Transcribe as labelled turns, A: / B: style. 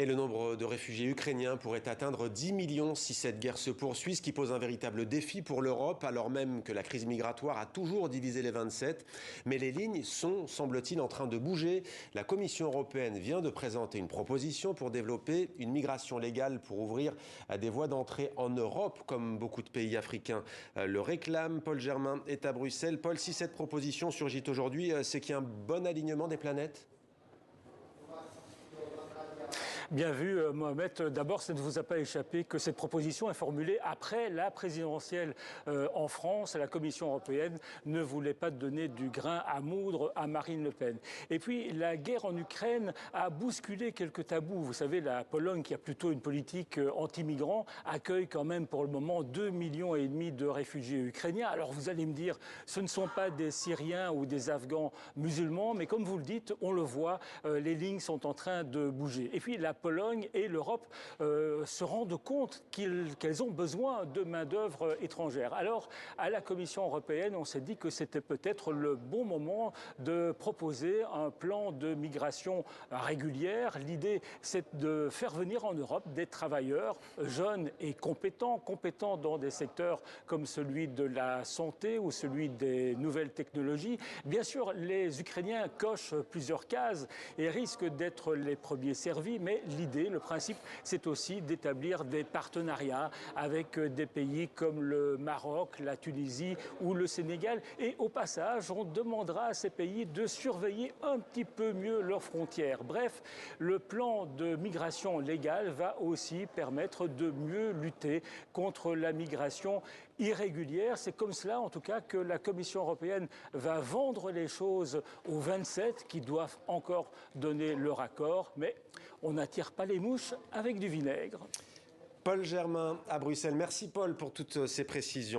A: Et le nombre de réfugiés ukrainiens pourrait atteindre 10 millions si cette guerre se poursuit, ce qui pose un véritable défi pour l'Europe, alors même que la crise migratoire a toujours divisé les 27. Mais les lignes sont, semble-t-il, en train de bouger. La Commission européenne vient de présenter une proposition pour développer une migration légale pour ouvrir des voies d'entrée en Europe, comme beaucoup de pays africains le réclament. Paul Germain est à Bruxelles. Paul, si cette proposition surgit aujourd'hui, c'est qu'il y a un bon alignement des planètes ?
B: Bien vu, Mohamed. D'abord, ça ne vous a pas échappé que cette proposition est formulée après la présidentielle en France. La Commission européenne ne voulait pas donner du grain à moudre à Marine Le Pen. Et puis, la guerre en Ukraine a bousculé quelques tabous. Vous savez, la Pologne, qui a plutôt une politique anti-migrants, accueille quand même pour le moment 2,5 millions de réfugiés ukrainiens. Alors, vous allez me dire, ce ne sont pas des Syriens ou des Afghans musulmans, mais comme vous le dites, on le voit, les lignes sont en train de bouger. Et puis, la Pologne et l'Europe se rendent compte qu'elles ont besoin de main-d'œuvre étrangère. Alors, à la Commission européenne, on s'est dit que c'était peut-être le bon moment de proposer un plan de migration régulière. L'idée, c'est de faire venir en Europe des travailleurs jeunes et compétents dans des secteurs comme celui de la santé ou celui des nouvelles technologies. Bien sûr, les Ukrainiens cochent plusieurs cases et risquent d'être les premiers servis, mais l'idée, le principe, c'est aussi d'établir des partenariats avec des pays comme le Maroc, la Tunisie ou le Sénégal. Et au passage, on demandera à ces pays de surveiller un petit peu mieux leurs frontières. Bref, le plan de migration légale va aussi permettre de mieux lutter contre la migration irrégulière. C'est comme cela, en tout cas, que la Commission européenne va vendre les choses aux 27 qui doivent encore donner leur accord. Mais on n'attire pas les mouches avec du vinaigre.
A: Paul Germain à Bruxelles. Merci Paul pour toutes ces précisions.